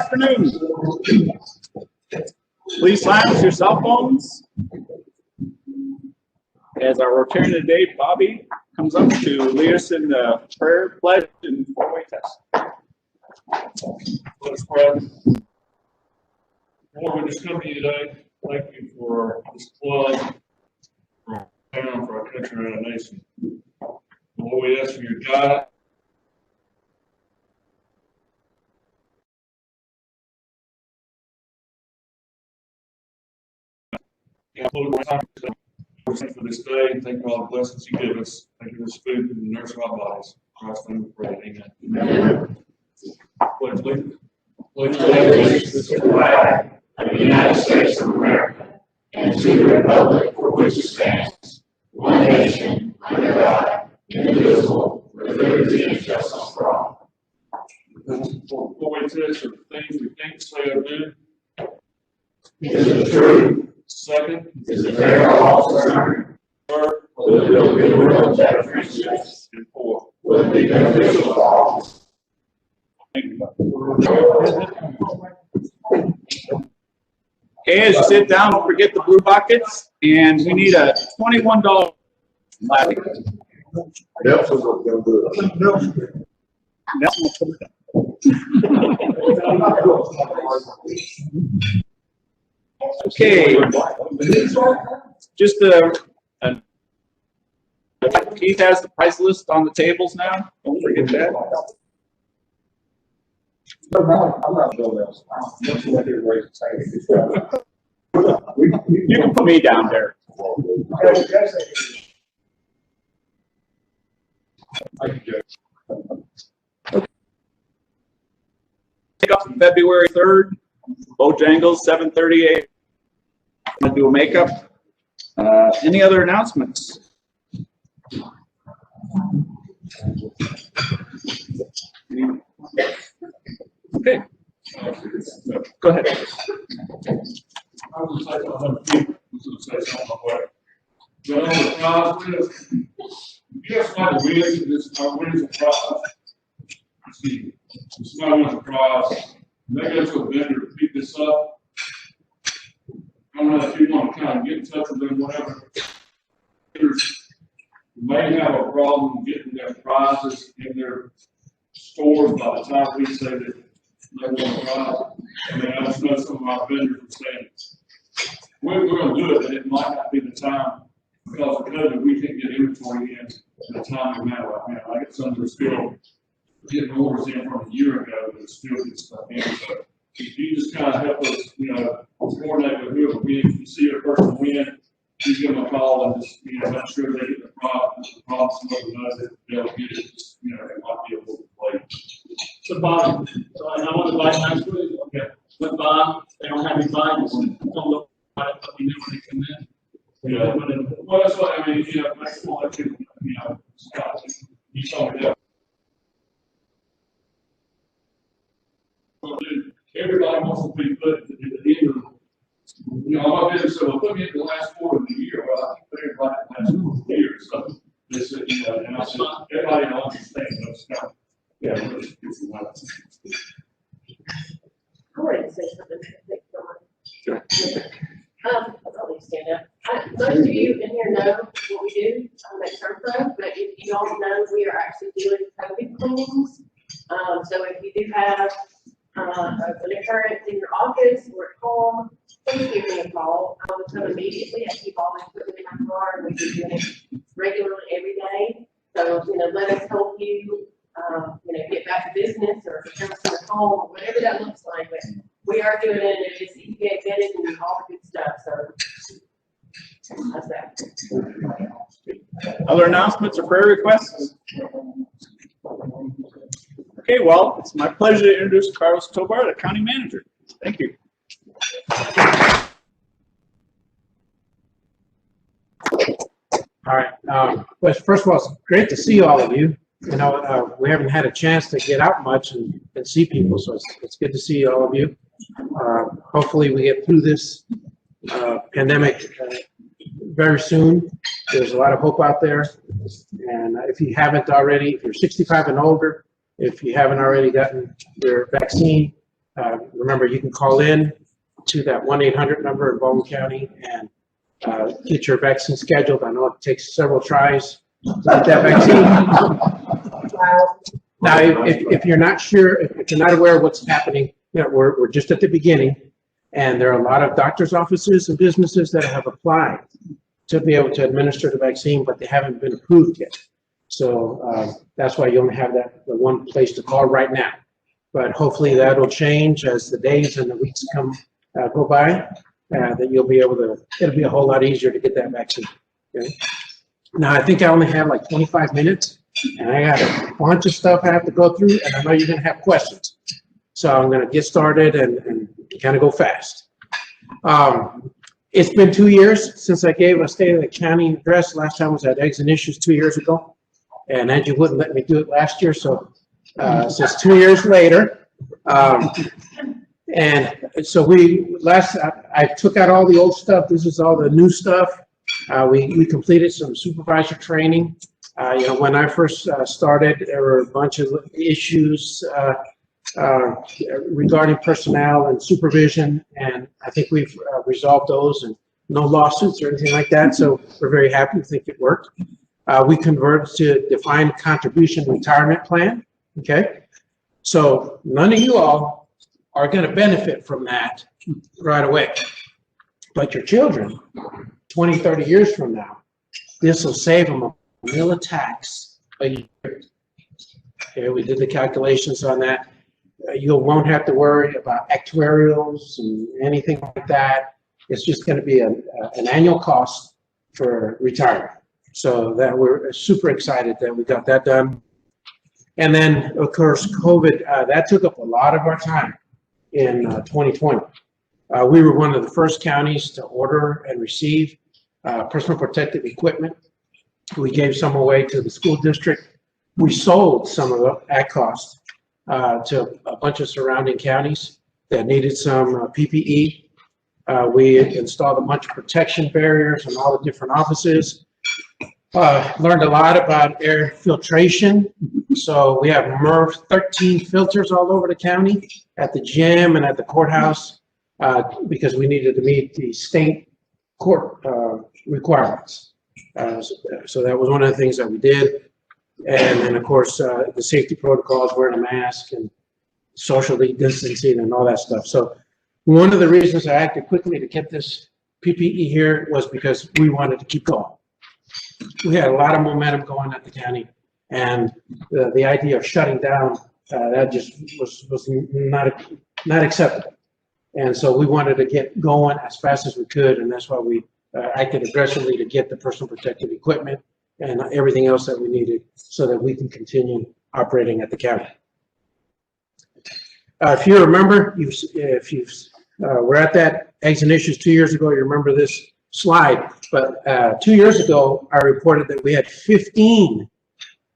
afternoon. Please silence your cell phones. As our Rotarian today, Bobby comes up to lead us in the prayer, pledge, and four-way test. Let us pray. Lord, we just come to you today. Thank you for this club, for our town, for our country, and our nation. Lord, we ask for your guidance. Lord, thank you for this day. Thank you for all the blessings you give us. Thank you for this food and the nurse of our bodies. In Christ's name we pray. Amen. Pledge allegiance. Pledge allegiance to the flag of the United States of America and to the republic for which it stands, one nation, under God, indivisible, with liberty and justice for all. For four-way test of things we think, say, or do. Is it true? Second, is it fair or false? Third, will it build goodwill and better friendships? and fourth, Will it be beneficial to all? Okay, as you sit down, don't forget the blue buckets, and we need a $21 lobby. Nelson's gonna do it. Nelson will put it down. Okay, just Keith has the price list on the tables now. Don't forget that. I'm not doing this. Don't you let everybody say it. You can put me down there. Pick up February 3rd, Bojangles, 7:30 a.m. I'm gonna do a makeup. Any other announcements? Okay. Go ahead. I was going to say something about it. But on the prize list, if you have somebody wins this, wins a prize, excuse me, if somebody wins a prize, and they go to a vendor to pick this up, I don't know if you want to kind of get in touch with them, whatever. Vendors may have a problem getting their prizes in their stores by the time we say that they want a prize. I mean, I just know some of our vendors are saying, we're going to do it, but it might not be the time because of COVID. We can't get inventory in the timely manner right now. I get some that are still getting orders in from a year ago that still get stuff in. So if you just kind of help us, coordinate with whoever wins. If you see a person win, you give them a call and just, make sure they get the product. The problem, somebody knows that they'll get it. Just, it might be a little late. So Bob, I want to buy next week. Okay. But Bob, they don't have any buyers. Don't look at it, but we know when they come in. Yeah. Well, that's what I mean. That's what Scott, you told me that. Everybody wants to be put at the end of, my business said, well, put me in the last quarter of the year. Well, I think put everybody in the last quarter of the year. So they said, and I said, everybody understands those kind of, I wanted to say something. Sure. I'll leave stand up. Most of you in here know what we do at Surfro, but if you don't know, we are actually doing COVID cleanings. So if you do have an occurrence in your office or at home, please give me a call. I will come immediately. I keep all my equipment in my car, and we do it regularly every day. So, let us help you, get back to business or become at home or whatever that looks like. But we are doing it, and it's EPA vetted and all the good stuff. So that's that. Other announcements or prayer requests? Okay, well, it's my pleasure to introduce Carlos Tobar, the county manager. Thank you. All right. Well, first of all, it's great to see all of you. We haven't had a chance to get out much and see people, so it's good to see all of you. Hopefully, we get through this pandemic very soon. There's a lot of hope out there, and if you haven't already, if you're 65 and older, if you haven't already gotten your vaccine, Remember, you can call in to that 1-800 number in Baldwin County and get your vaccine scheduled. I know it takes several tries to get that vaccine. Now, if you're not sure, if you're not aware of what's happening, you know, we're just at the beginning, and there are a lot of doctors' offices and businesses that have applied to be able to administer the vaccine, but they haven't been approved yet. So that's why you only have the one place to call right now. But hopefully that'll change as the days and the weeks go by, that you'll be able to, it'll be a whole lot easier to get that vaccine. Okay? Now, I think I only have like 25 minutes, and I got a bunch of stuff I have to go through, and I know you're gonna have questions. So I'm gonna get started and kind of go fast. It's been 2 years since I gave a State of the County address. Last time was at Eggs and Issues 2 years ago. And Angie wouldn't let me do it last year, so it's 2 years later. And so I took out all the old stuff. This is all the new stuff. We completed some supervisor training. You know, when I first started, there were a bunch of issues regarding personnel and supervision, and I think we've resolved those, and no lawsuits or anything like that. So we're very happy. We think it worked. We converted to defined contribution retirement plan. Okay, so none of you all are going to benefit from that right away, but your children, 20, 30 years from now, this will save them a meal of tax a year. Okay, we did the calculations on that. You won't have to worry about actuarials and anything like that. It's just going to be an annual cost for retirement. So that we're super excited that we got that done. And then, of course, COVID, that took up a lot of our time in 2020. We were one of the first counties to order and receive personal protective equipment. We gave some away to the school district. We sold some of it at cost to a bunch of surrounding counties that needed some PPE. We installed a bunch of protection barriers in all the different offices. Learned a lot about air filtration. So we have MERV 13 filters all over the county, at the gym and at the courthouse, because we needed to meet the state court requirements. So that was one of the things that we did. And then, of course, the safety protocols, wearing a mask and socially distancing and all that stuff. So one of the reasons I acted quickly to get this PPE here was because we wanted to keep going. We had a lot of momentum going at the county, and the idea of shutting down, that just was not acceptable. And so we wanted to get going as fast as we could, and that's why we acted aggressively to get the personal protective equipment and everything else that we needed so that we can continue operating at the county. If you remember, if you were at that Eggs and Issues 2 years ago, you remember this slide, but 2 years ago, I reported that we had 15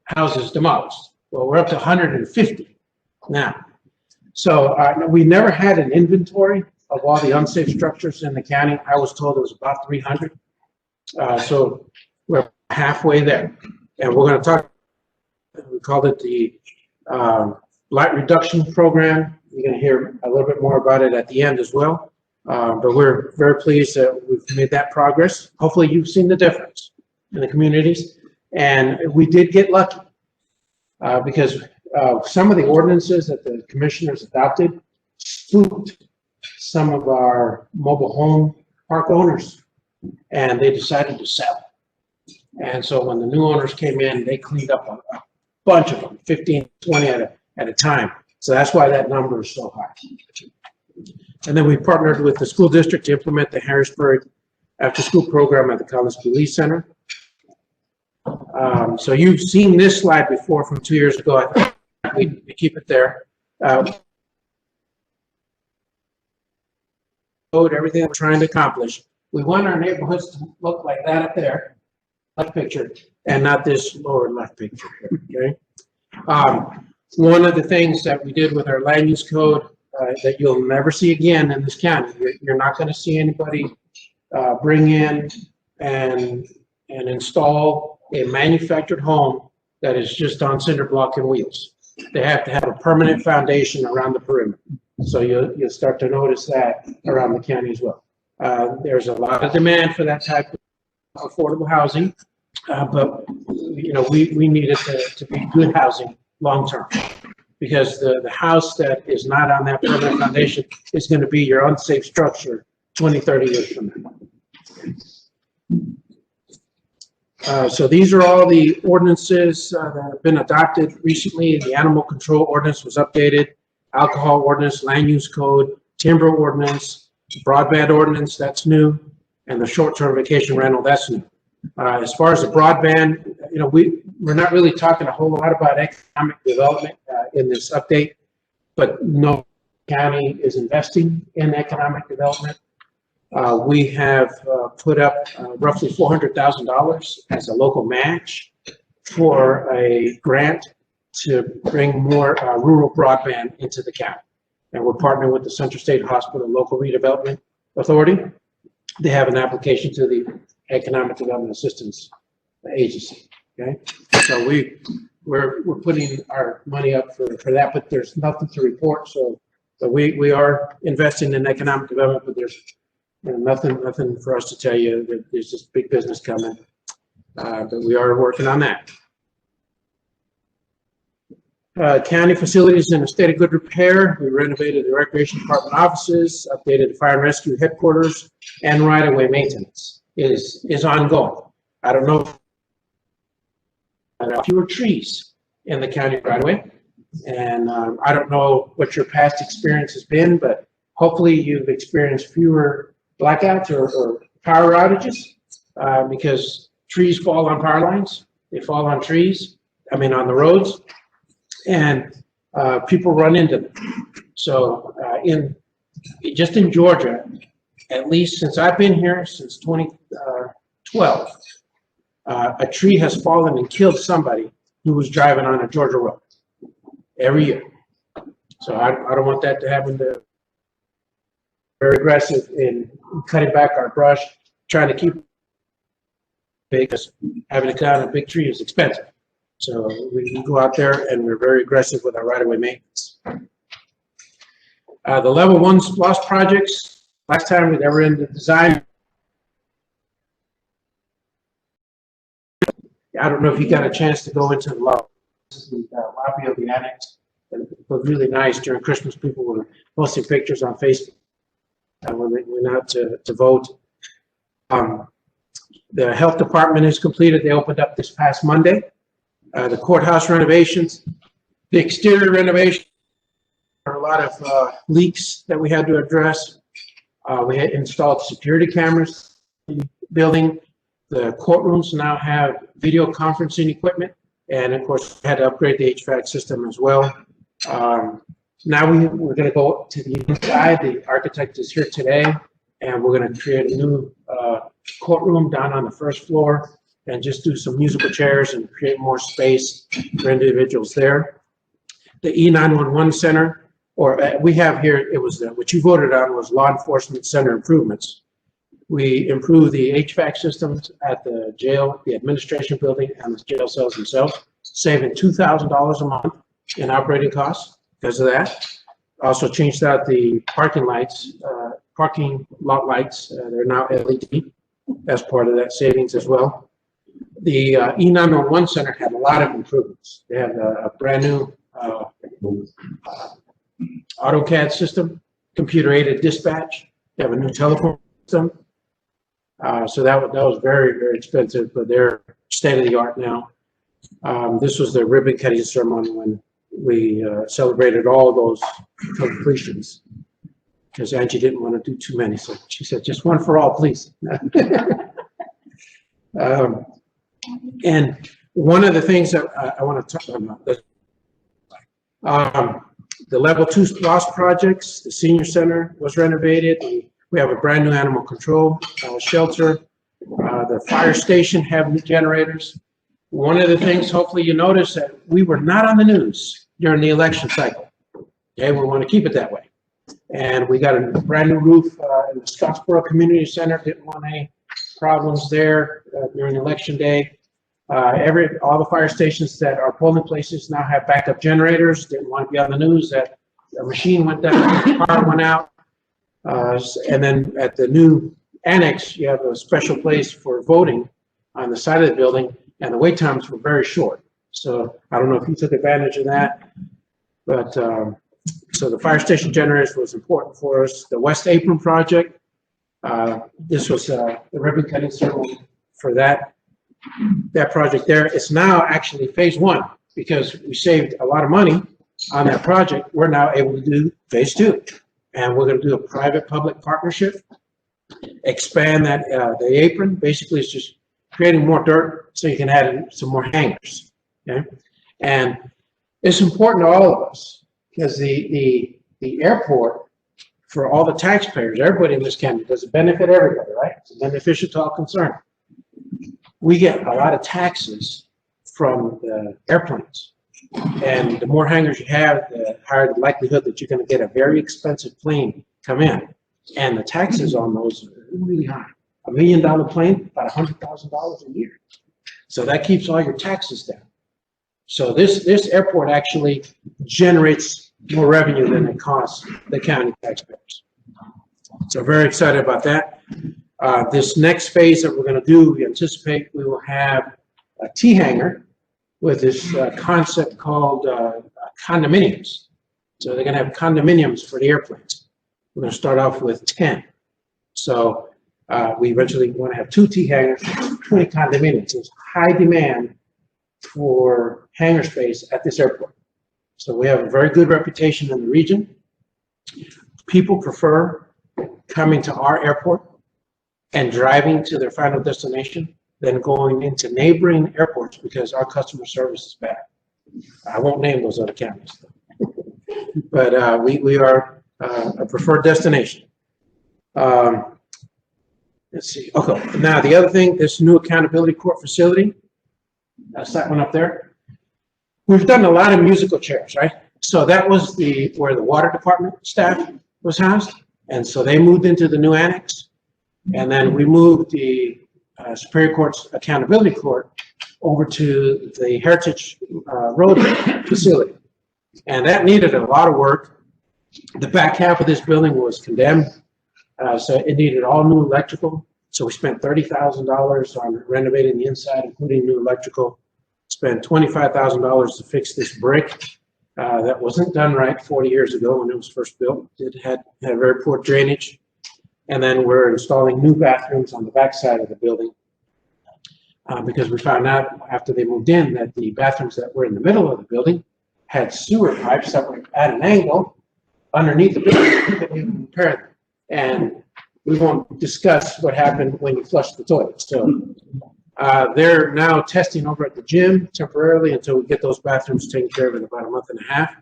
houses demolished. Well, we're up to 150 now. So we never had an inventory of all the unsafe structures in the county. I was told it was about 300. So we're halfway there. And we're going to talk, we called it the Blight Reduction Program. You're going to hear a little bit more about it at the end as well. But we're very pleased that we've made that progress. Hopefully you've seen the difference in the communities. And we did get lucky because some of the ordinances that the commissioners adopted spooked some of our mobile home park owners, and they decided to sell. And so when the new owners came in, they cleaned up a bunch of them, 15, 20 at a time. So that's why that number is so high. And then we partnered with the school district to implement the Harrisburg after-school program at the College Police Center. So you've seen this slide before from 2 years ago. I think we keep it there. Everything we're trying to accomplish. We want our neighborhoods to look like that up there, left picture, and not this lower left picture here, okay? One of the things that we did with our land use code that you'll never see again in this county, you're not going to see anybody bring in and install a manufactured home that is just on cinder block and wheels. they have to have a permanent foundation around the perimeter. So you'll start to notice that around the county as well. There's a lot of demand for that type of affordable housing, but we need it to be good housing long-term, because the house that is not on that permanent foundation is going to be your unsafe structure 20, 30 years from now. So these are all the ordinances that have been adopted recently. The animal control ordinance was updated, alcohol ordinance, land use code, timber ordinance, broadband ordinance, that's new, and the short-term vacation rental, that's new. As far as the broadband, we're not really talking a whole lot about economic development in this update, but no county is investing in economic development. We have put up roughly $400,000 as a local match for a grant to bring more rural broadband into the county. And we're partnering with the Central State Hospital Local Redevelopment Authority. They have an application to the Economic Development Assistance Agency. Okay, so we're putting our money up for that, but there's nothing to report. So we are investing in economic development, but there's nothing for us to tell you. There's just big business coming, but we are working on that. County facilities in a state of good repair. We renovated the Recreation Department offices, updated the Fire and Rescue headquarters, and right-of-way maintenance is ongoing. I don't know if there are fewer trees in the county right-of-way, and I don't know what your past experience has been, but hopefully you've experienced fewer blackouts or power outages because trees fall on power lines. They fall on trees, on the roads, and people run into them. So just in Georgia, at least since I've been here, since 2012, a tree has fallen and killed somebody who was driving on a Georgia road every year. So I don't want that to happen. To very aggressive in cutting back our brush, trying to keep, because having to cut down a big tree is expensive. So we go out there and we're very aggressive with our right-of-way maintenance. The level 1 loss projects, last time we were in the design. I don't know if you got a chance to go into the lobby. This is the lobby of the annex. It was really nice during Christmas. People were posting pictures on Facebook when they went out to vote. The health department is completed. They opened up this past Monday. The courthouse renovations, the exterior renovation, there are a lot of leaks that we had to address. We had installed security cameras in the building. The courtrooms now have video conferencing equipment, and of course we had to upgrade the HVAC system as well. Now we're going to go to the inside. The architect is here today, and we're going to create a new courtroom down on the first floor and just do some musical chairs and create more space for individuals there. The E911 center, or we have here, it was what you voted on was law enforcement center improvements. We improved the HVAC systems at the jail, the administration building, and the jail cells themselves, saving $2,000 a month in operating costs because of that. Also changed out the parking lights, parking lot lights. They're now LED as part of that savings as well. The E911 center had a lot of improvements. They have a brand new AutoCAD system, computer-aided dispatch. They have a new telephone system. So that was very, very expensive, but they're state-of-the-art now. This was the ribbon cutting ceremony when we celebrated all those completions, because Angie didn't want to do too many, so she said, just one for all, please. And one of the things that I want to talk about, the level 2 loss projects, the senior center was renovated. We have a brand new animal control shelter. The fire station have new generators. One of the things, hopefully you notice, that we were not on the news during the election cycle. Okay, we want to keep it that way. And we got a brand new roof in the Scottsboro Community Center. Didn't want any problems there during election day. All the fire stations that are polling places now have backup generators. Didn't want to be on the news that a machine went down, power went out. And then at the new annex, you have a special place for voting on the side of the building, and the wait times were very short. So I don't know if you took advantage of that, but so the fire station generators was important for us. The West Apron project, this was the ribbon cutting ceremony for that project there. It's now actually phase 1 because we saved a lot of money on that project. We're now able to do phase 2, and we're going to do a private-public partnership, expand that the apron. Basically, it's just creating more dirt so you can add in some more hangers. Okay, and it's important to all of us because the airport, for all the taxpayers, everybody in this county, does it benefit everybody, right? It's beneficial to all concerned. We get a lot of taxes from the airplanes, and the more hangars you have, the higher the likelihood that you're going to get a very expensive plane come in, and the taxes on those are really high. $1 million plane, about $100,000 a year. So that keeps all your taxes down. So this airport actually generates more revenue than it costs the county taxpayers. So very excited about that. This next phase that we're going to do, we anticipate we will have a T hangar with this concept called condominiums. So they're going to have condominiums for the airplanes. We're going to start off with 10. So we eventually want to have 2 T hangars, 20 condominiums. There's high demand for hangar space at this airport. So we have a very good reputation in the region. People prefer coming to our airport and driving to their final destination than going into neighboring airports because our customer service is bad. I won't name those other counties, but we are a preferred destination. Let's see. Okay. Now the other thing, this new accountability court facility. That's that one up there. We've done a lot of musical chairs, right? So that was where the water department staff was housed, and so they moved into the new annex, and then we moved the Superior Court's accountability court over to the Heritage Rotary facility, and that needed a lot of work. The back half of this building was condemned, so it needed all new electrical. So we spent $30,000 on renovating the inside, including new electrical. Spent $25,000 to fix this brick that wasn't done right 40 years ago when it was first built. It had very poor drainage. And then we're installing new bathrooms on the back side of the building because we found out after they moved in that the bathrooms that were in the middle of the building had sewer pipes that were at an angle underneath the building. We couldn't even repair them. And we won't discuss what happened when you flushed the toilet. So they're now testing over at the gym temporarily until we get those bathrooms taken care of in about a month and a half.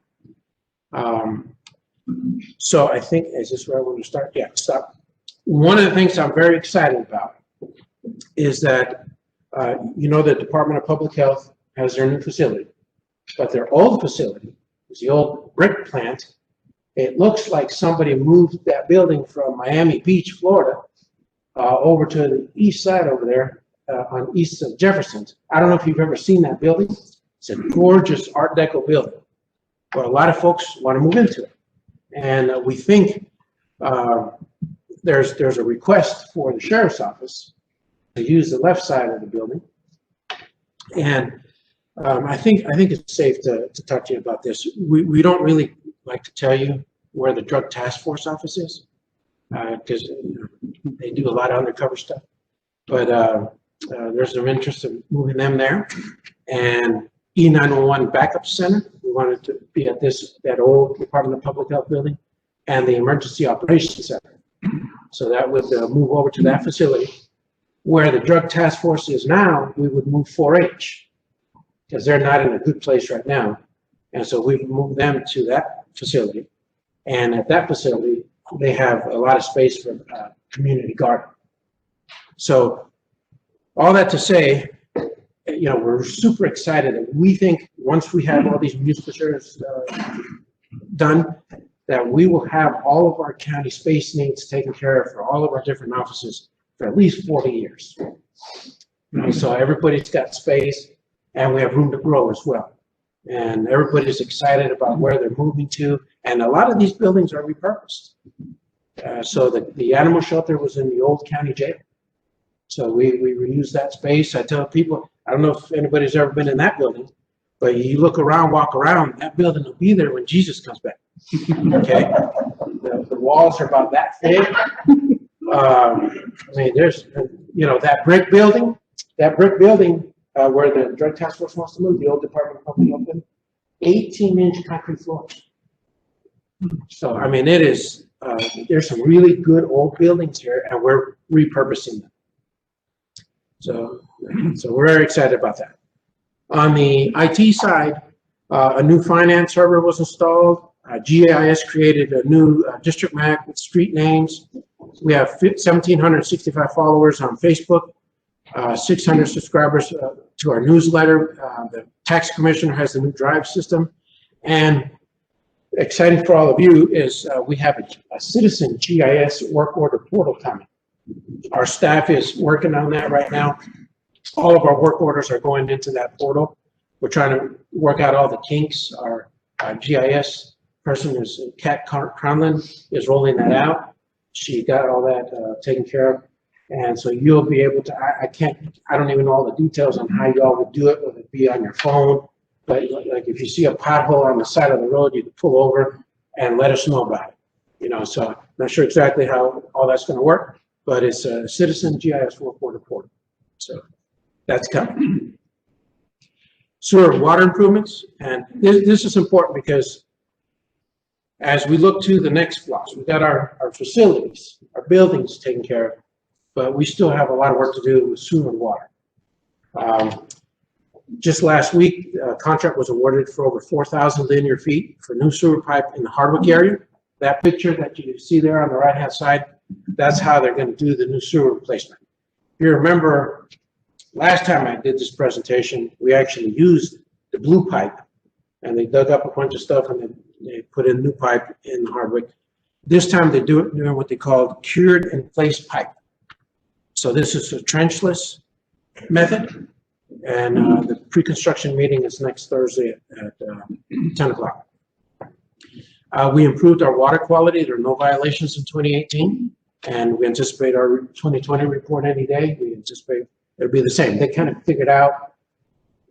So I think, is this where I want to start? Yeah, stop. One of the things I'm very excited about is that, the Department of Public Health has their new facility, but their old facility is the old brick plant. It looks like somebody moved that building from Miami Beach, Florida, over to the east side over there on east of Jefferson. I don't know if you've ever seen that building. It's a gorgeous Art Deco building, but a lot of folks want to move into it. And we think there's a request for the sheriff's office to use the left side of the building. And I think it's safe to talk to you about this. We don't really like to tell you where the Drug Task Force office is because they do a lot of undercover stuff. But there's some interest in moving them there. And E911 Backup Center, we wanted to be at that old Department of Public Health building, and the Emergency Operations Center. So that would move over to that facility. Where the Drug Task Force is now, we would move 4-H because they're not in a good place right now. And so we would move them to that facility. And at that facility, they have a lot of space for community garden. So all that to say, we're super excited that we think once we have all these musical chairs done, that we will have all of our county space needs taken care of for all of our different offices for at least 40 years. And so everybody's got space, and we have room to grow as well. And everybody's excited about where they're moving to, and a lot of these buildings are repurposed. So the animal shelter was in the old county jail. So we reused that space. I tell people, I don't know if anybody's ever been in that building, but you look around, walk around, that building will be there when Jesus comes back. Okay? The walls are about that thick. I mean, there's, that brick building where the drug task force wants to move, the old Department of Public Health, 18-inch concrete floors. So, I mean, it is, there's some really good old buildings here, and we're repurposing them. So we're very excited about that. On the IT side, a new finance server was installed. GIS created a new district map with street names. We have 1,765 followers on Facebook, 600 subscribers to our newsletter. The tax commissioner has a new drive system. And exciting for all of you is we have a citizen GIS work order portal coming. Our staff is working on that right now. All of our work orders are going into that portal. We're trying to work out all the kinks. Our GIS person is Kat Cronlin is rolling that out. She got all that taken care of. And so you'll be able to, I don't even know all the details on how you all would do it, whether it be on your phone, but like if you see a pothole on the side of the road, you can pull over and let us know about it. So I'm not sure exactly how all that's going to work, but it's a citizen GIS work order portal. So that's coming. Sewer water improvements, and this is important because as we look to the next blocks, we've got our facilities, our buildings taken care of, but we still have a lot of work to do with sewer and water. Just last week, a contract was awarded for over 4,000 linear feet for new sewer pipe in the Hardwick area. That picture that you see there on the right-hand side, that's how they're going to do the new sewer replacement. If you remember, last time I did this presentation, we actually used the blue pipe, and they dug up a bunch of stuff and they put in new pipe in Hardwick. This time they're doing what they call cured in place pipe. So this is a trenchless method, and the pre-construction meeting is next Thursday at 10 o'clock. We improved our water quality. There are no violations in 2018, and we anticipate our 2020 report any day. We anticipate it'll be the same. They kind of figured out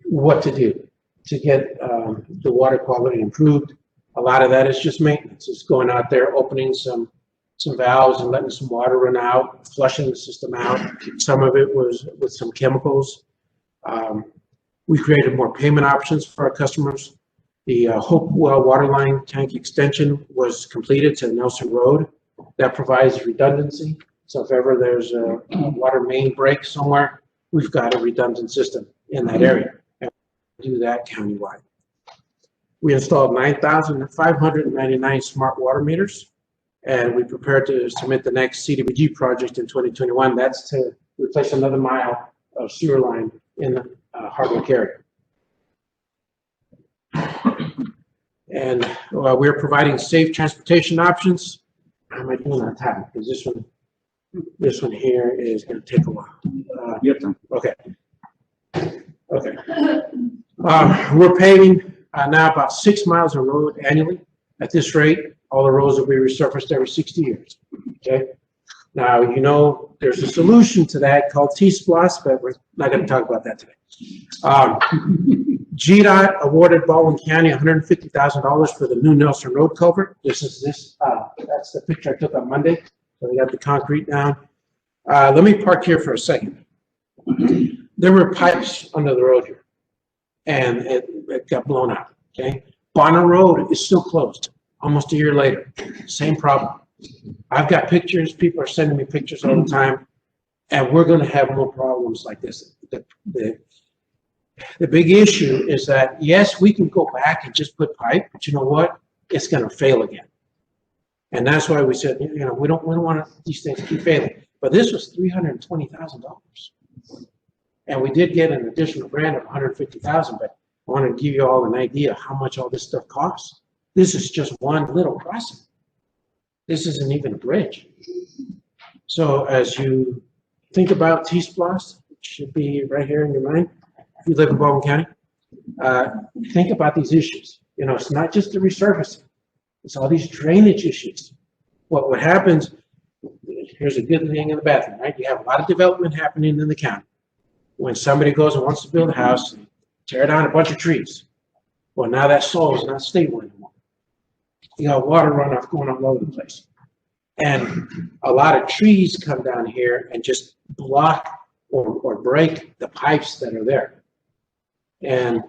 what to do to get the water quality improved. A lot of that is just maintenance. It's going out there, opening some valves and letting some water run out, flushing the system out. Some of it was with some chemicals. We created more payment options for our customers. The Hopewell waterline tank extension was completed to Nelson Road. That provides redundancy. So if ever there's a water main break somewhere, we've got a redundant system in that area. And we do that countywide. We installed 9,599 smart water meters, and we prepared to submit the next CDBG project in 2021. That's to replace another mile of sewer line in the Hardwick area. And we're providing safe transportation options. How am I doing on time? Because this one here is going to take a while. Okay. Okay. We're paving now about 6 miles of road annually. At this rate, all the roads will be resurfaced every 60 years. Okay. Now, there's a solution to that called T-Splosh, but we're not going to talk about that today. GDOT awarded Baldwin County $150,000 for the new Nelson Road culvert. That's the picture I took on Monday. So we got the concrete down. Let me park here for a second. There were pipes under the road here, and it got blown out. Okay, Bonner Road is still closed almost a year later. Same problem. I've got pictures. People are sending me pictures all the time, and we're going to have more problems like this. The big issue is that, yes, we can go back and just put pipe, but you know what? It's going to fail again. And that's why we said, we don't want these things to keep failing. But this was $320,000. And we did get an additional grant of $150,000, but I want to give you all an idea how much all this stuff costs. This is just one little crossing. This isn't even a bridge. So as you think about T-Splosh, should be right here in your mind. If you live in Baldwin County, think about these issues. You know, it's not just the resurfacing. It's all these drainage issues. What happens, here's a good thing and a bad thing, right? You have a lot of development happening in the county. When somebody goes and wants to build a house, they tear down a bunch of trees. Well, now that soil is not stable anymore. You got water runoff going all over the place. And a lot of trees come down here and just block or break the pipes that are there. And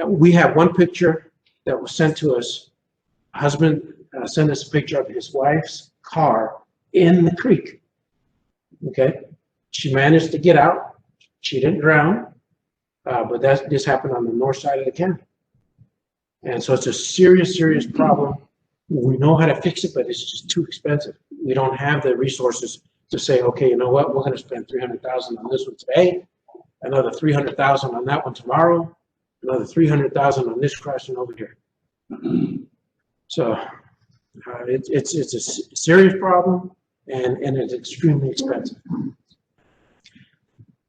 we have one picture that was sent to us. A husband sent us a picture of his wife's car in the creek. Okay, she managed to get out. She didn't drown, but this happened on the north side of the county. And so it's a serious, serious problem. We know how to fix it, but it's just too expensive. We don't have the resources to say, okay, you know what, we're going to spend $300,000 on this one today, another $300,000 on that one tomorrow, another $300,000 on this crossing over here. So it's a serious problem, and it's extremely expensive.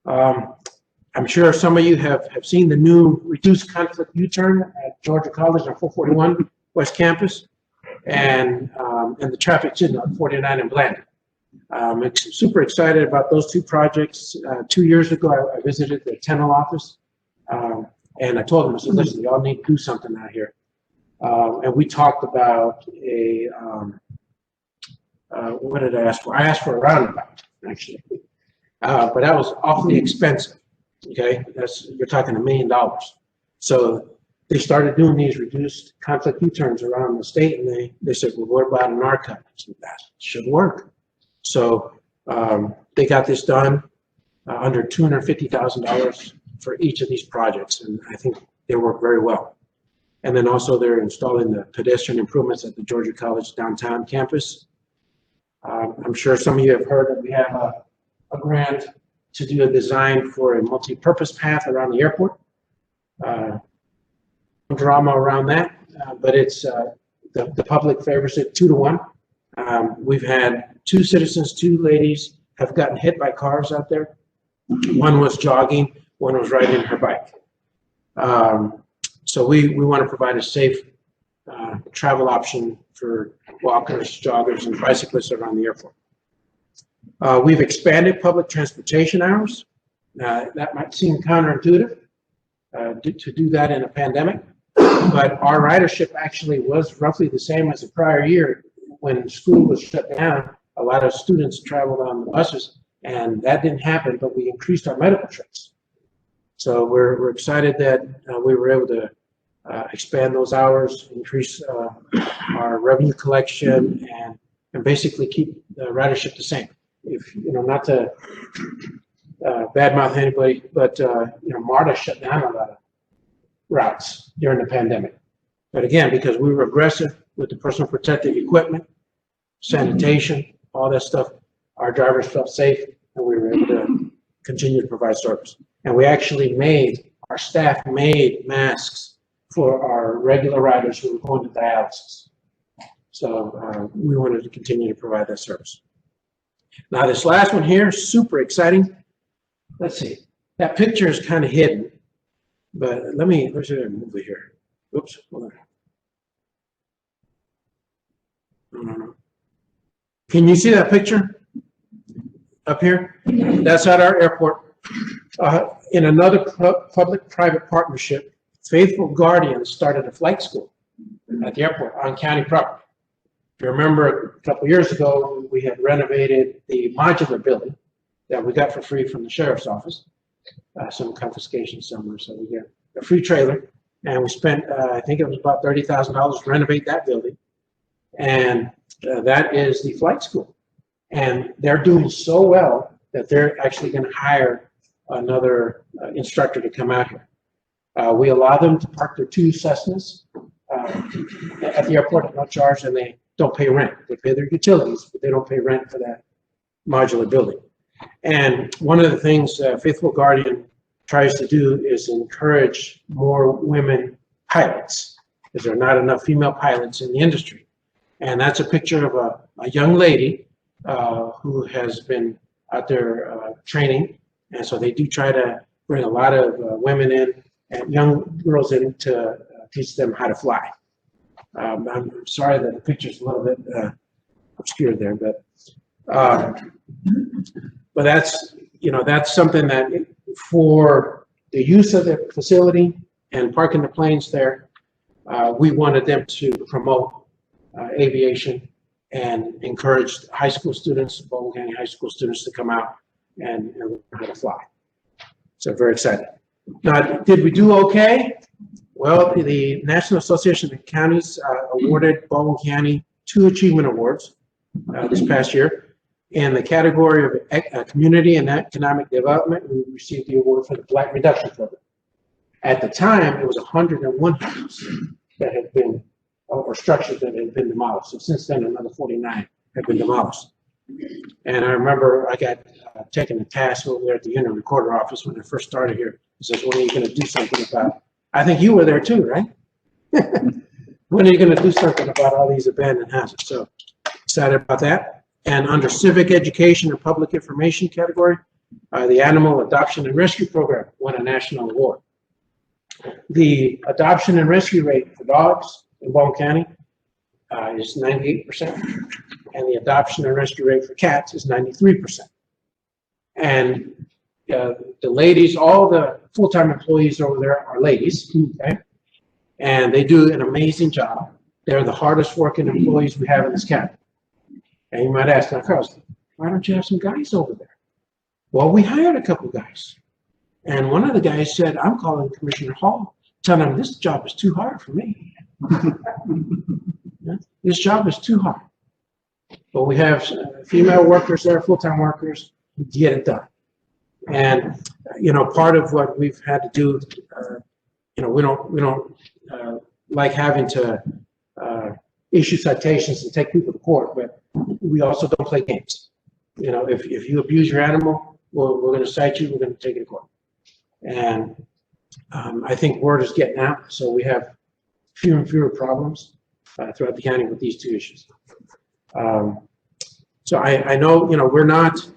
I'm sure some of you have seen the new reduced conflict U-turn at Georgia College on 441 West Campus, and the traffic signal at 49 in Blandon. I'm super excited about those two projects. 2 years ago, I visited the Tenel office, and I told them, I said, listen, y'all need to do something out here. And we talked about what did I ask for? I asked for a roundabout, actually. But that was awfully expensive, okay? You're talking $1 million. So they started doing these reduced conflict U-turns around the state, and they said, well, what about an archive? I said, that should work. So they got this done under $250,000 for each of these projects, and I think they work very well. And then also they're installing the pedestrian improvements at the Georgia College downtown campus. I'm sure some of you have heard that we have a grant to do a design for a multi-purpose path around the airport. Drama around that, but it's the public favors it 2 to 1. We've had 2 citizens, 2 ladies have gotten hit by cars out there. One was jogging, one was riding her bike. So we want to provide a safe travel option for walkers, joggers, and bicyclists around the airport. We've expanded public transportation hours. That might seem counterintuitive to do that in a pandemic, but our ridership actually was roughly the same as the prior year. When school was shut down, a lot of students traveled on the buses, and that didn't happen, but we increased our medical trips. So we're excited that we were able to expand those hours, increase our revenue collection, and basically keep the ridership the same. If you know, not to badmouth anybody, but you know, MARTA shut down a lot of routes during the pandemic. But again, because we were aggressive with the personal protective equipment, sanitation, all that stuff, our drivers felt safe, and we were able to continue to provide service. And we actually our staff made masks for our regular riders who were going to dialysis. So we wanted to continue to provide that service. Now this last one here, super exciting. Let's see, that picture is kind of hidden, but let's move it here. Oops, hold on. No. Can you see that picture up here? That's at our airport. In another public-private partnership, Faithful Guardians started a flight school at the airport on county property. If you remember, a couple of years ago, we had renovated the modular building that we got for free from the sheriff's office, some confiscation somewhere, so we got a free trailer, and we spent, I think it was about $30,000 to renovate that building, and that is the flight school. And they're doing so well that they're actually going to hire another instructor to come out here. We allow them to park their 2 Cessnas at the airport at no charge, and they don't pay rent. They pay their utilities, but they don't pay rent for that modular building. And one of the things Faithful Guardian tries to do is encourage more women pilots, because there are not enough female pilots in the industry. And that's a picture of a young lady who has been out there training. And so they do try to bring a lot of women in and young girls in to teach them how to fly. I'm sorry that the picture's a little bit obscured there, but that's, you know, that's something that for the use of the facility and parking the planes there, we wanted them to promote aviation and encourage high school students, Baldwin County high school students, to come out and learn how to fly. So very excited. Now, did we do okay? Well, the National Association of Counties awarded Baldwin County 2 achievement awards this past year. In the category of community and economic development, we received the award for the Blight Reduction Program. At the time, it was 101 houses that had been, or structures that had been demolished. So since then, another 49 have been demolished. And I remember I got taken to task over there at the Union Recorder Office when I first started here. He says, when are you going to do something about it? I think you were there too, right? When are you going to do something about all these abandoned houses? So excited about that. And under civic education and public information category, the Animal Adoption and Rescue Program won a national award. The adoption and rescue rate for dogs in Baldwin County is 98%, and the adoption and rescue rate for cats is 93%. And the ladies, all the full-time employees over there are ladies, okay? And they do an amazing job. They're the hardest working employees we have in this county. And you might ask, now, Carlos, why don't you have some guys over there? Well, we hired a couple guys. And one of the guys said, I'm calling Commissioner Hall, telling him this job is too hard for me. This job is too hard. But we have female workers there, full-time workers, who get it done. And, you know, part of what we've had to do, you know, we don't like having to issue citations and take people to court, but we also don't play games. You know, if you abuse your animal, we're going to cite you, we're going to take it to court. And I think word is getting out, so we have fewer and fewer problems throughout the county with these two issues. So I know, you know, we're not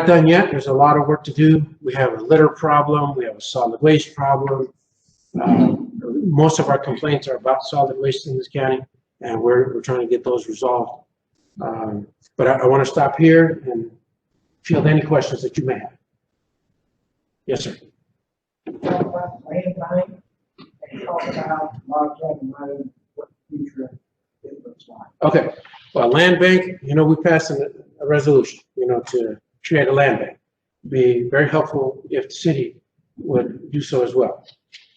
done yet. There's a lot of work to do. We have a litter problem. We have a solid waste problem. Most of our complaints are about solid waste in this county, and we're trying to get those resolved. But I want to stop here and field any questions that you may have. Yes, sir. Land bank, and talk about log cabin road, what the future it looks like. Okay. Well, land bank, you know, we passed a resolution, you know, to create a land bank. Be very helpful if the city would do so as well.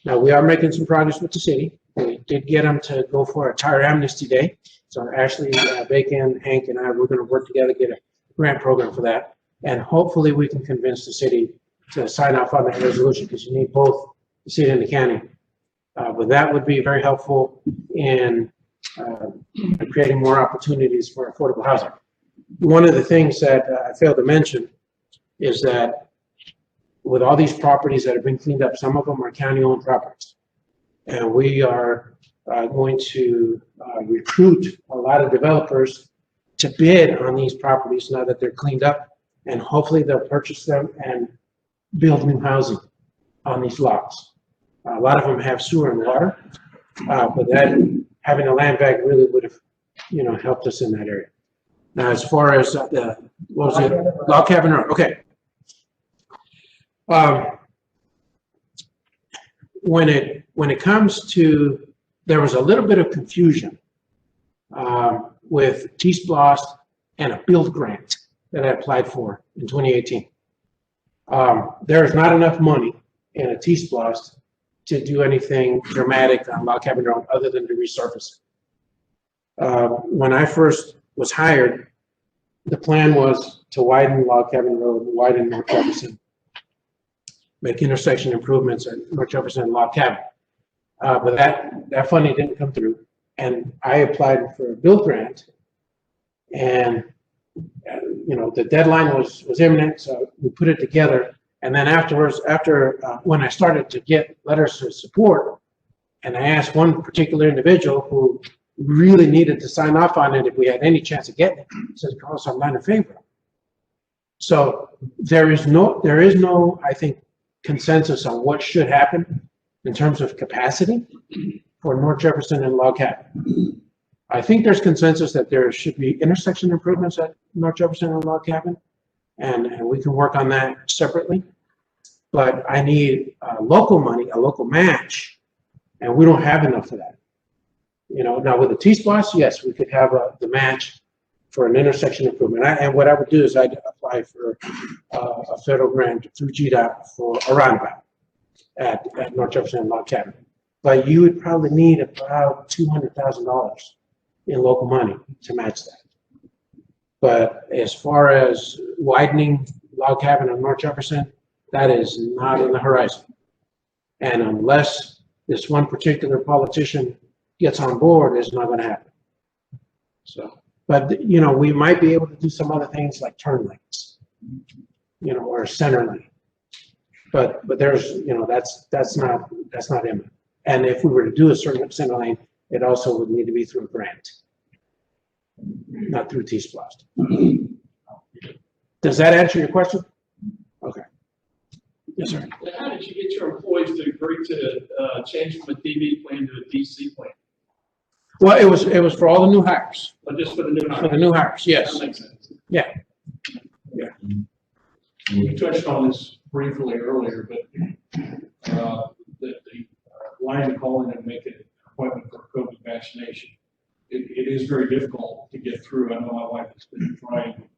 Now, we are making some progress with the city. We did get them to go for a tire amnesty day. So Ashley, Bacon, Hank, and I, we're going to work together, get a grant program for that. And hopefully we can convince the city to sign off on that resolution, because you need both the city and the county. But that would be very helpful in creating more opportunities for affordable housing. One of the things that I failed to mention is that with all these properties that have been cleaned up, some of them are county-owned properties. And we are going to recruit a lot of developers to bid on these properties now that they're cleaned up, and hopefully they'll purchase them and build new housing on these lots. A lot of them have sewer and water, but that having a land bank really would have, you know, helped us in that area. Now, as far as the, what was it? Log cabin road. Okay. When it comes to, there was a little bit of confusion with T-SPLOST and a build grant that I applied for in 2018. There is not enough money in a T-SPLOST to do anything dramatic on Log Cabin Road other than to resurface. When I first was hired, the plan was to widen Log Cabin Road, widen North Jefferson, make intersection improvements at North Jefferson and Log Cabin. But that funding didn't come through, and I applied for a build grant, and you know, the deadline was imminent, so we put it together. And then afterwards, when I started to get letters of support, and I asked one particular individual who really needed to sign off on it if we had any chance of getting it, he said, Carlos, I'm not in favor. So there is no, I think, consensus on what should happen in terms of capacity for North Jefferson and Log Cabin. I think there's consensus that there should be intersection improvements at North Jefferson and Log Cabin, and we can work on that separately. But I need local money, a local match, and we don't have enough for that. You know, now with the T-Splosh, yes, we could have the match for an intersection improvement. And what I would do is I'd apply for a federal grant through GDOT for a roundabout at North Jefferson and Log Cabin. But you would probably need about $200,000 in local money to match that. But as far as widening Log Cabin and North Jefferson, that is not on the horizon. And unless this one particular politician gets on board, it's not going to happen. So, but you know, we might be able to do some other things like turn lanes, you know, or center lane. But there's, you know, that's not imminent. And if we were to do a certain center lane, it also would need to be through a grant, not through T-Splosh. Does that answer your question? Okay. Yes, sir. How did you get your employees to agree to change from a DB plan to a DC plan? Well, it was for all the new hires. Or just for the new hires? For the new hires, yes. That makes sense. Yeah. Yeah. We touched on this briefly earlier, but the line to call in and make an appointment for COVID vaccination, it is very difficult to get through. I know my wife has been trying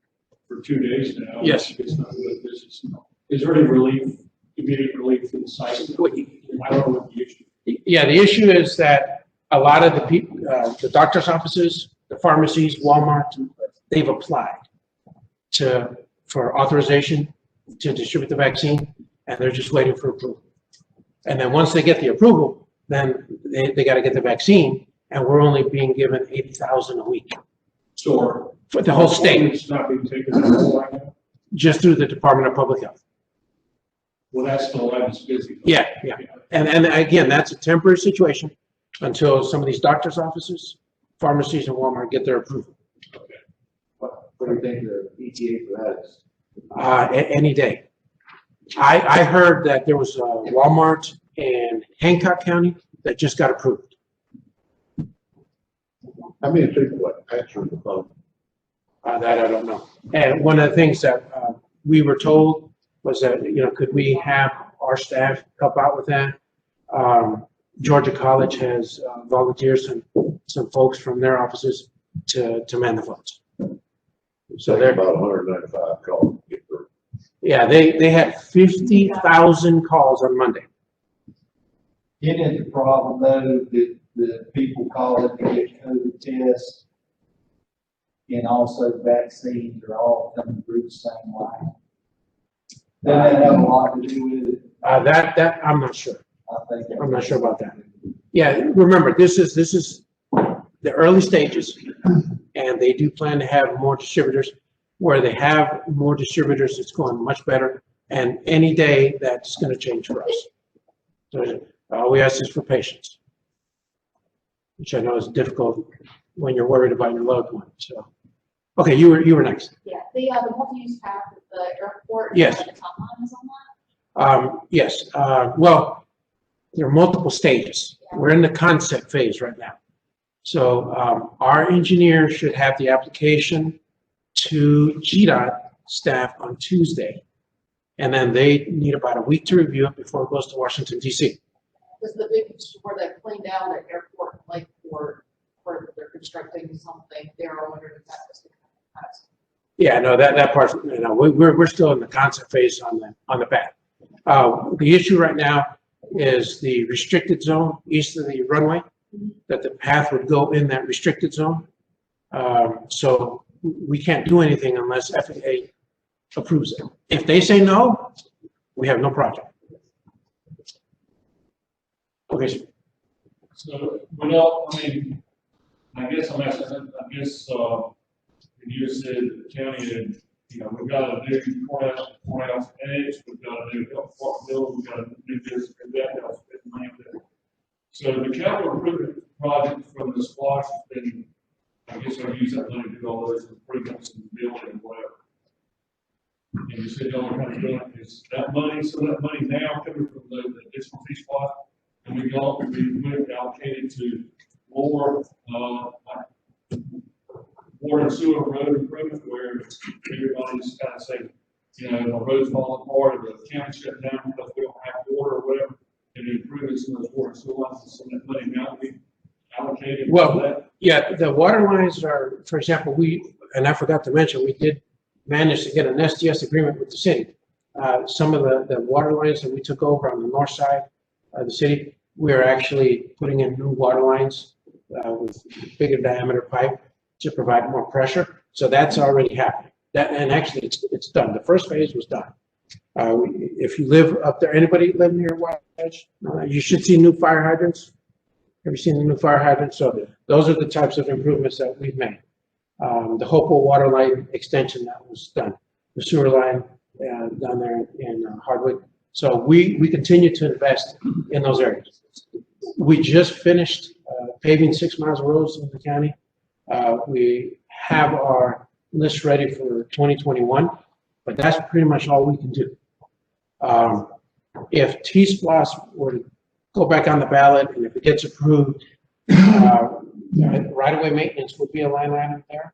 for 2 days now. Yes. It's not good business. Is there any relief, immediate relief for the site? I don't know what the issue is. Yeah, the issue is that a lot of the people, the doctor's offices, the pharmacies, Walmart, they've applied for authorization to distribute the vaccine, and they're just waiting for approval. And then once they get the approval, then they got to get the vaccine, and we're only being given 80,000 a week So for the whole state, it's not being taken right now? just through the Department of Public Health. Well, that's still it's busy. Yeah, yeah. And again, that's a temporary situation until some of these doctor's offices, pharmacies, and Walmart get their approval. What do you think the ETA for that is? Any day. I heard that there was a Walmart in Hancock County that just got approved. How many people answered the phone? That I don't know. And one of the things that we were told was that, you know, could we have our staff help out with that? Georgia College has volunteered some folks from their offices to man the phones. So they're about 195 calls. Yeah, they had 50,000 calls on Monday. Isn't the problem though that the people call it to get COVID tests and also vaccines are all coming through the same line? Doesn't that have a lot to do with it? That I'm not sure. I'm not sure about that. Yeah, remember, this is the early stages, and they do plan to have more distributors. Where they have more distributors, it's going much better. And any day, that's going to change for us. So all we ask is for patience, which I know is difficult when you're worried about your loved one. So, okay, you were next. Yeah, the multi-use path at the airport. Yes. The timeline is on that? Yes. Well, there are multiple stages. We're in the concept phase right now. So our engineer should have the application to GDOT staff on Tuesday. And then they need about a week to review it before it goes to Washington, D.C. Because the big, where they cleaned down the airport, Lakeport, where they're constructing something, they're wondering if that was the pass. Yeah, no, that part, you know, we're still in the concept phase on the path. The issue right now is the restricted zone east of the runway, that the path would go in that restricted zone. So we can't do anything unless FAA approves it. If they say no, we have no project. Okay. So, well, I mean, I guess I'm asking, you just said the county had, you know, we've got a new courthouse edge, we've got a new health bill, we've got a new business, we've got health money there. So the capital improvement project from the SPLOSH has been, I guess I've used that money to do all those improvements in the building and whatever. And you said y'all are kind of doing, is that money, so that money now coming from the additional fee spot? And we went allocated to more, like, water and sewer road improvement where everybody's kind of saying, you know, our roads falling apart, or the county shut down because we don't have water or whatever, and the improvements in those water and sewer lines, and some of that money now we allocated. Well, to that. yeah, the water lines are, for example, and I forgot to mention, we did manage to get an SDS agreement with the city. Some of the water lines that we took over on the north side of the city, we are actually putting in new water lines with bigger diameter pipe to provide more pressure. So that's already happening. And actually, it's done. The first phase was done. If you live up there, anybody live near Water Edge, you should see new fire hydrants. Have you seen the new fire hydrants? So those are the types of improvements that we've made. The Hopewell water line extension that was done, the sewer line down there in Hardwick. So we continue to invest in those areas. We just finished paving 6 miles of roads in the county. We have our list ready for 2021, but that's pretty much all we can do. If T-SPLOS were to go back on the ballot, and if it gets approved, right-of-way maintenance would be a line item there,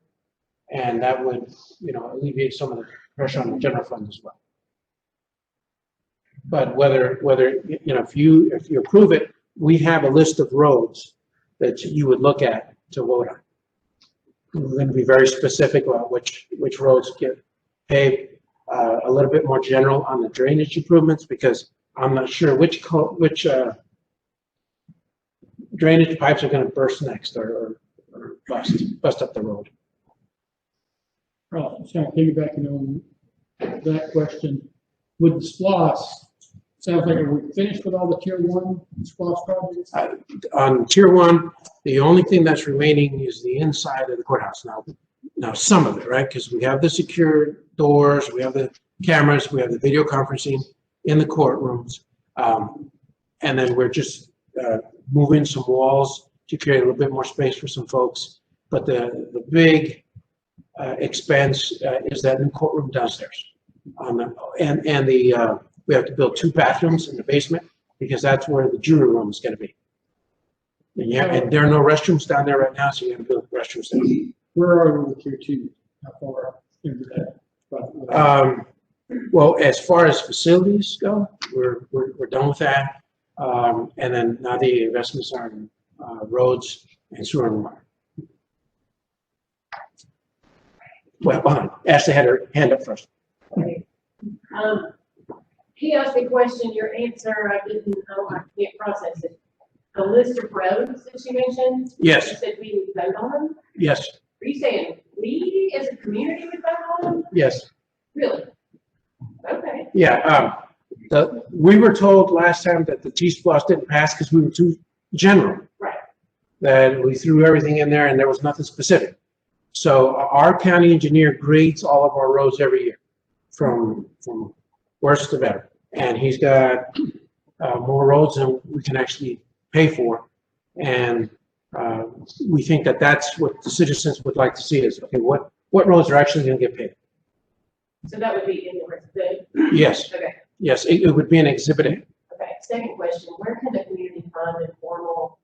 and that would, alleviate some of the pressure on the general fund as well. But whether if you approve it, we have a list of roads that you would look at to vote on. We're going to be very specific about which roads get paved. A little bit more general on the drainage improvements, because I'm not sure which drainage pipes are going to burst next or bust up the road. Right, so piggybacking on that question, with the SPLOS, sounds like are we finished with all the tier 1 SPLOS projects? On tier 1, the only thing that's remaining is the inside of the courthouse. Now some of it, right? Because we have the secure doors, we have the cameras, we have the video conferencing in the courtrooms, and then we're just moving some walls to create a little bit more space for some folks. But the big expense is that new courtroom downstairs. We have to build 2 bathrooms in the basement because that's where the jury room is going to be. And there are no restrooms down there right now, so you have to build restrooms there. Where are we with tier 2? How far into that? Well, as far as facilities go, we're done with that. And then now the investments are in roads and sewer and water. Well, hold on. Ashley had her hand up first. Okay. He asked me a question, your answer, I can't process it. The list of roads that you mentioned? Yes. You said we would vote on them? Yes. Are you saying we as a community would vote on them? Yes. Really? Okay. Yeah. We were told last time that the T-SPLOS didn't pass because we were too general. Right. That we threw everything in there and there was nothing specific. So our county engineer grades all of our roads every year from worst to better. And he's got more roads than we can actually pay for. And we think that that's what the citizens would like to see is, okay, what roads are actually going to get paid? So that would be in the Yes. Okay. Yes, it would be an exhibit A. Okay. Second question, where can the community find a formal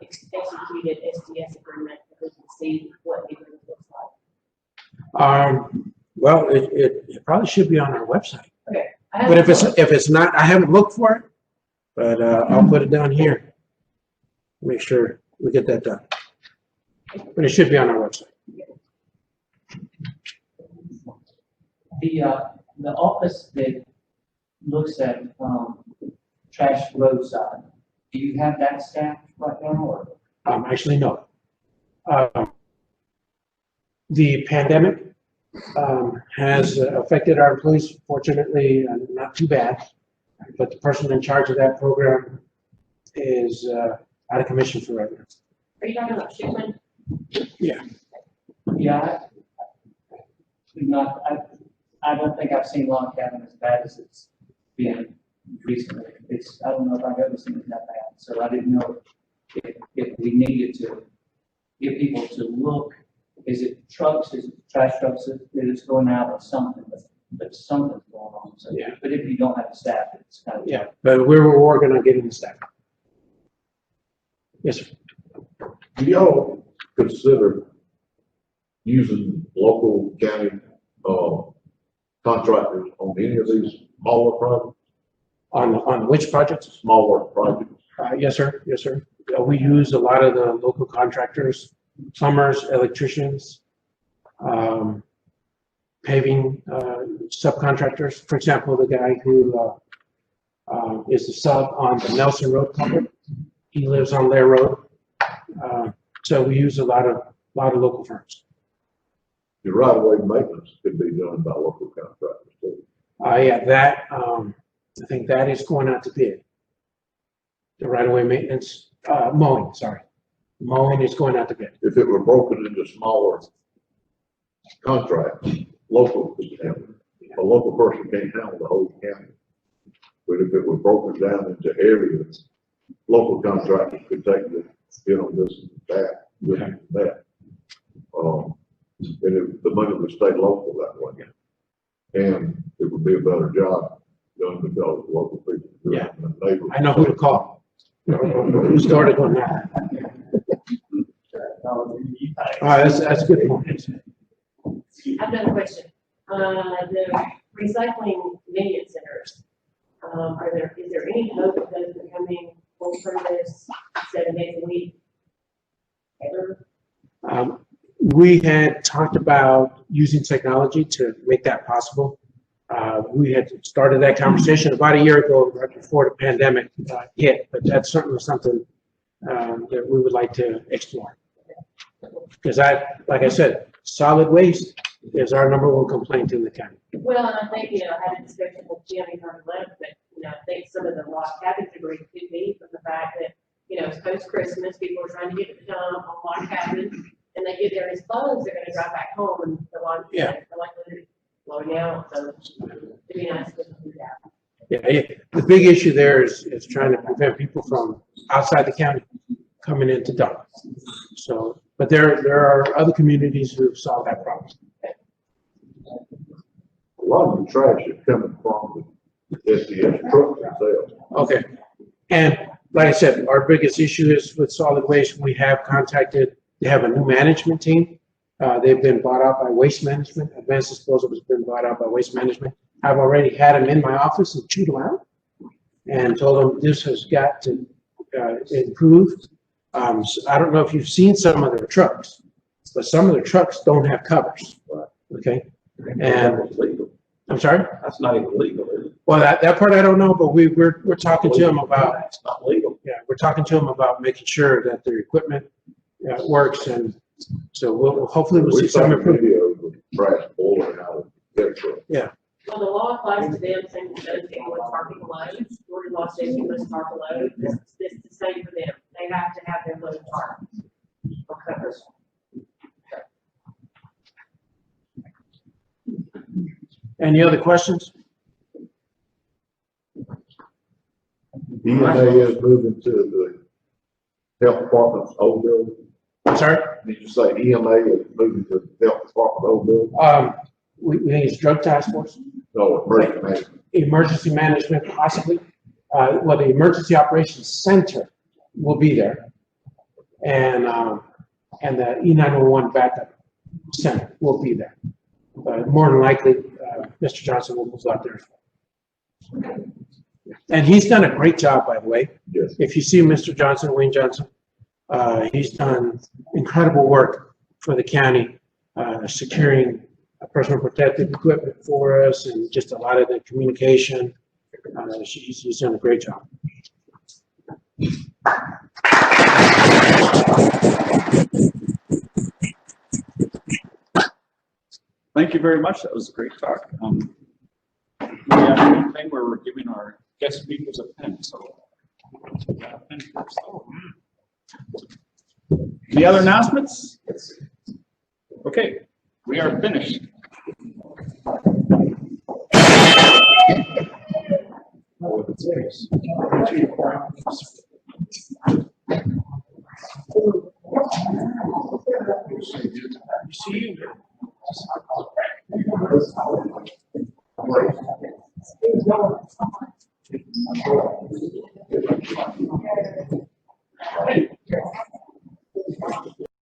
executed SDS agreement that we can see what the agreement looks like? Well, it probably should be on our website. Okay. But if it's not, I haven't looked for it, but I'll put it down here. Make sure we get that done. But it should be on our website. The office that looks at trash roadside, do you have that staffed right now, or? Actually, no. The pandemic has affected our employees, fortunately, not too bad. But the person in charge of that program is out of commission forever. Are you talking about shipment? Yeah. Yeah. I don't think I've seen log cabin as bad as it's been recently. I don't know if I've ever seen it that bad. So I didn't know if we needed to get people to look. Is it trucks? Is it trash trucks that is going out or something? But but something's going on. So, Yeah. but if you don't have the staff, it's kind of. Yeah, but we're working on getting the staff. Yes, sir. Do y'all consider using local county, contractors on any of these smaller projects, On which projects? smaller projects? Yes, sir. Yes, sir. We use a lot of the local contractors, plumbers, electricians, paving subcontractors. For example, the guy who is the sub on the Nelson Road culvert, he lives on their road. So we use a lot of local firms. The right-of-way maintenance could be done by local contractors too. Yeah, that I think that is going out to bid. The right-of-way maintenance, mowing. Sorry, mowing is going out to bid. If it were broken into smaller contracts, local could handle it. A local person can't handle the whole county. But if it were broken down into areas, local contractors could take the, this and that, this and that. And the money would stay local that way. And it would be a better job done because local people do it. And the neighbors. I know who to call. Who started on that? All right, that's a good point. I've got a question. The recycling convenience centers, is there any hope of those becoming full service 7 days a week? Ever? We had talked about using technology to make that possible. We had started that conversation about a year ago, right before the pandemic hit, but that's certainly something that we would like to explore. Because like I said, solid waste is our #1 complaint in the county. Well, and I think, I had a discussion with Jim on the left, but, I think some of the lost cabin debris could be from the fact that, it's post-Christmas, people are trying to get to the dump on log cabin, and they get there and it's closed, they're gonna drive back home, and the log, the likelihood of blowing out, so it'd be nice to do that. Yeah, the big issue there is trying to prevent people from outside the county coming in to dump. So, but there are other communities who've solved that problem. A lot of the trash is coming from the SDS trucks themselves. Okay, and like I said, our biggest issue is with solid waste. We have contacted, they have a new management team. They've been bought out by Waste Management. Advanced Disposal has been bought out by Waste Management. I've already had them in my office and chewed them out and told them this has got to improve. So I don't know if you've seen some of their trucks, but some of their trucks don't have covers. Okay, and I'm sorry. That's not even legal, is it? Well, that part I don't know, but we're talking to them about. It's not legal. Yeah, we're talking to them about making sure that their equipment works, and so hopefully we'll see some improvement. Videos of trash boiling out of their truck. Yeah. Well, the law applies to them, same as those people with parking loads. Georgia law says you must park a load. This is the same for them. They have to have their load parked or covered. Any other questions? EMA is moving to the health department's old building. I'm sorry? Did you say EMA is moving to the health department's old building? We think it's drug task force, No, emergency management. emergency management possibly. Well, the emergency operations center will be there, and the E911 backup center will be there. But more than likely, Mr. Johnson will move out there. And he's done a great job, by the way. Yes. If you see Mr. Johnson, Wayne Johnson, he's done incredible work for the county, securing personal protective equipment for us and just a lot of the communication. He's done a great job. Thank you very much. That was a great talk. We have anything where we're giving our guest speakers a pen, so. Any other announcements? Okay, we are finished. See you.